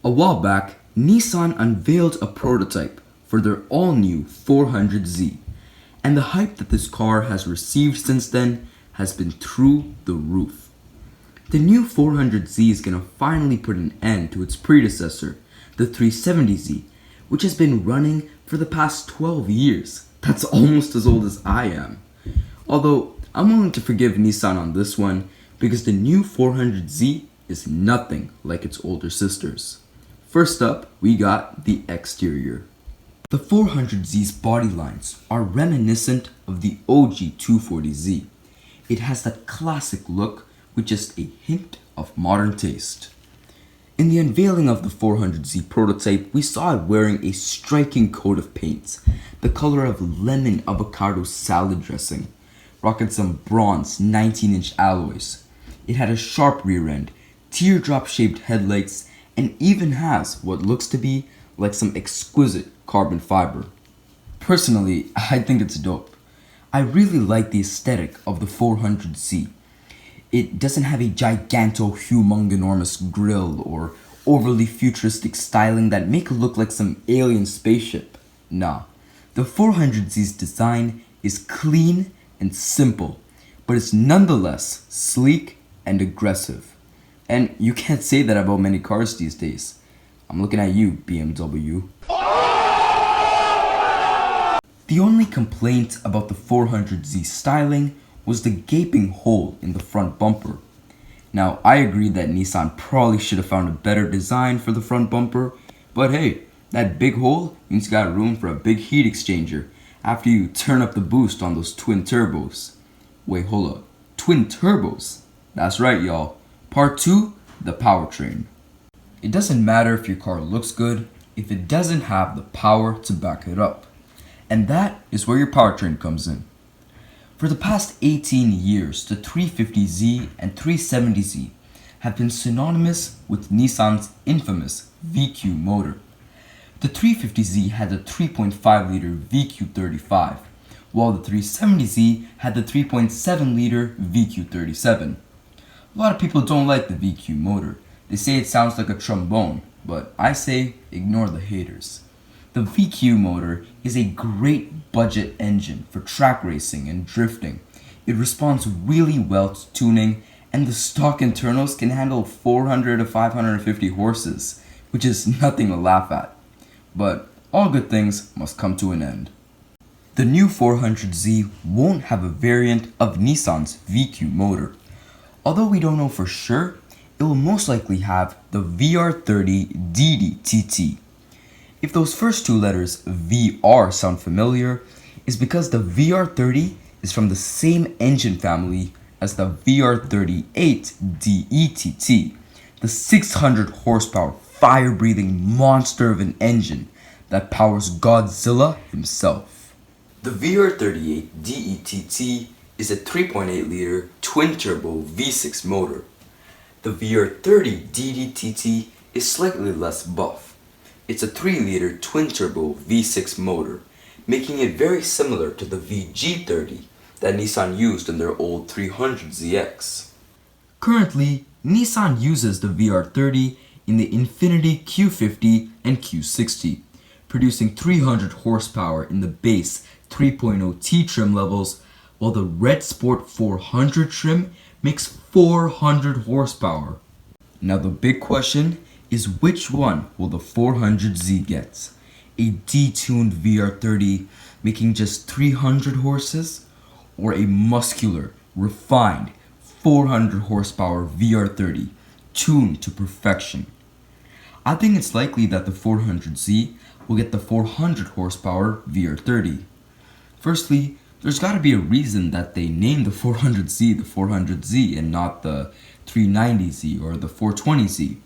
A while back, Nissan unveiled a prototype for their all-new 400Z, and the hype that this car has received since then has been through the roof. The new 400Z is going to finally put an end to its predecessor, the 370Z, which has been running for the past 12 years. That's almost as old as I am. Although, I'm willing to forgive Nissan on this one because the new 400Z is nothing like its older sisters. First up, we got the exterior. The 400Z's body lines are reminiscent of the OG 240Z. It has that classic look with just a hint of modern taste. In the unveiling of the 400Z prototype, we saw it wearing a striking coat of paint, the color of lemon avocado salad dressing, rocking some bronze 19-inch alloys. It had a sharp rear end, teardrop-shaped headlights, and even has what looks to be like some exquisite carbon fiber. Personally, I think it's dope. I really like the aesthetic of the 400Z. It doesn't have a giganto-humonginormous grille or overly futuristic styling that make it look like some alien spaceship. Nah, the 400Z's design is clean and simple, but it's nonetheless sleek and aggressive. And you can't say that about many cars these days. I'm looking at you, BMW. The only complaint about the 400Z styling was the gaping hole in the front bumper. Now, I agree that Nissan probably should have found a better design for the front bumper, but hey, that big hole means you got room for a big heat exchanger after you turn up the boost on those twin turbos. Wait, hold up. Twin turbos? That's right, y'all. Part 2, the powertrain. It doesn't matter if your car looks good if it doesn't have the power to back it up. And that is where your powertrain comes in. For the past 18 years, the 350Z and 370Z have been synonymous with Nissan's infamous VQ motor. The 350Z had the 3.5-liter VQ35, while the 370Z had the 3.7-liter VQ37. A lot of people don't like the VQ motor. They say it sounds like a trombone, but I say ignore the haters. The VQ motor is a great budget engine for track racing and drifting. It responds really well to tuning, and the stock internals can handle 400 to 550 horses, which is nothing to laugh at. But all good things must come to an end. The new 400Z won't have a variant of Nissan's VQ motor. Although we don't know for sure, it will most likely have the VR30 DDTT. If those first two letters VR sound familiar, it's because the VR30 is from the same engine family as the VR38 DETT, the 600 horsepower fire-breathing monster of an engine that powers Godzilla himself. The VR38 DETT is a 3.8-liter twin-turbo V6 motor. The VR30 DDTT is slightly less buff. It's a 3-liter twin-turbo V6 motor, making it very similar to the VG30 that Nissan used in their old 300ZX. Currently, Nissan uses the VR30 in the Infiniti Q50 and Q60, producing 300 horsepower in the base 3.0T trim levels, while the Red Sport 400 trim makes 400 horsepower. Now the big question is, which one will the 400Z get? A detuned VR30 making just 300 horses? Or a muscular, refined 400 horsepower VR30 tuned to perfection? I think it's likely that the 400Z will get the 400 horsepower VR30. Firstly, there's got to be a reason that they named the 400Z the 400Z and not the 390Z or the 420Z.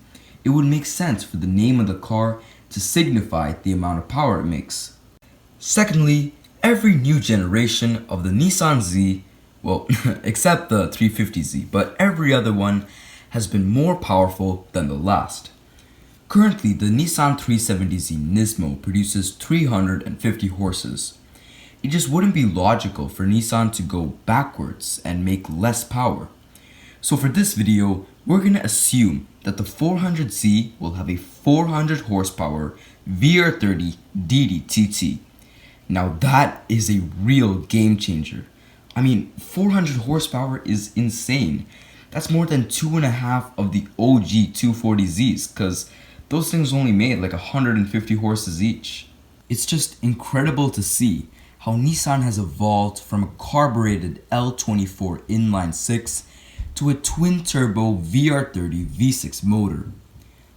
It would make sense for the name of the car to signify the amount of power it makes. Secondly, every new generation of the Nissan Z, well, except the 350Z, but every other one has been more powerful than the last. Currently, the Nissan 370Z Nismo produces 350 horses. It just wouldn't be logical for Nissan to go backwards and make less power. So for this video, we're going to assume that the 400Z will have a 400 horsepower VR30 DDTT. Now that is a real game changer. I mean, 400 horsepower is insane. That's more than 2.5 of the OG 240Zs, because those things only made like 150 horses each. It's just incredible to see how Nissan has evolved from a carbureted L24 inline 6 to a twin-turbo VR30 V6 motor.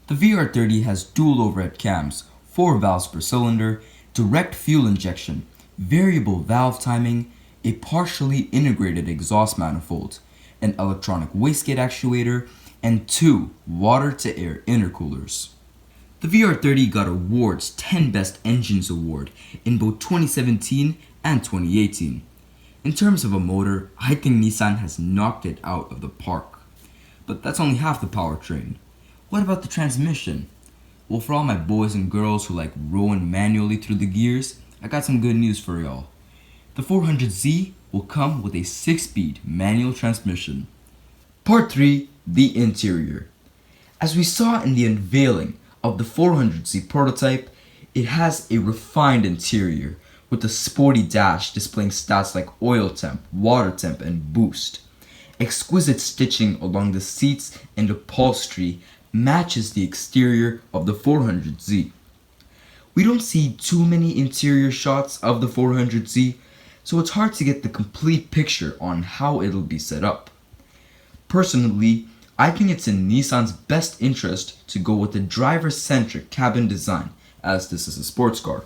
The VR30 has dual overhead cams, 4 valves per cylinder, direct fuel injection, variable valve timing, a partially integrated exhaust manifold, an electronic wastegate actuator, and 2 water-to-air intercoolers. The VR30 got awards 10 Best Engines Award in both 2017 and 2018. In terms of a motor, I think Nissan has knocked it out of the park. But that's only half the powertrain. What about the transmission? Well, for all my boys and girls who like rowing manually through the gears, I got some good news for y'all. The 400Z will come with a 6-speed manual transmission. Part 3, the interior. As we saw in the unveiling of the 400Z prototype, it has a refined interior with a sporty dash displaying stats like oil temp, water temp, and boost. Exquisite stitching along the seats and upholstery matches the exterior of the 400Z. We don't see too many interior shots of the 400Z, so it's hard to get the complete picture on how it'll be set up. Personally, I think it's in Nissan's best interest to go with a driver-centric cabin design, as this is a sports car.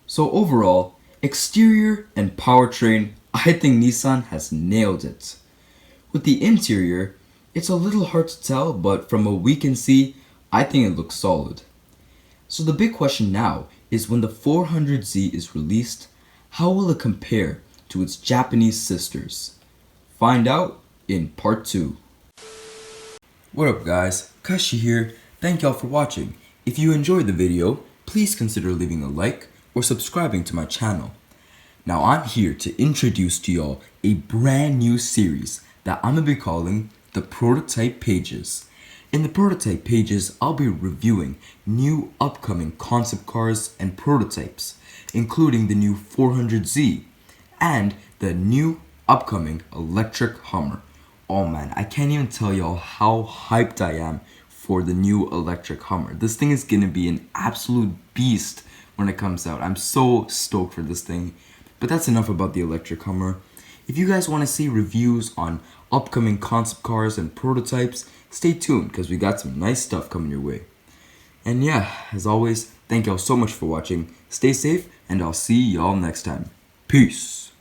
So overall, exterior and powertrain, I think Nissan has nailed it. With the interior, it's a little hard to tell, but from what we can see, I think it looks solid. So the big question now is, when the 400Z is released, how will it compare to its Japanese sisters? Find out in part 2. What up guys, Kashi here. Thank y'all for watching. If you enjoyed the video, please consider leaving a like or subscribing to my channel. Now I'm here to introduce to y'all a brand new series that I'm gonna be calling the Prototype Pages. In the Prototype Pages, I'll be reviewing new upcoming concept cars and prototypes, including the new 400Z and the new upcoming electric Hummer. Oh man, I can't even tell y'all how hyped I am for the new electric Hummer. This thing is gonna be an absolute beast when it comes out. I'm so stoked for this thing. But that's enough about the electric Hummer. If you guys want to see reviews on upcoming concept cars and prototypes, stay tuned because we got some nice stuff coming your way. And yeah, as always, thank y'all so much for watching. Stay safe and I'll see y'all next time. Peace.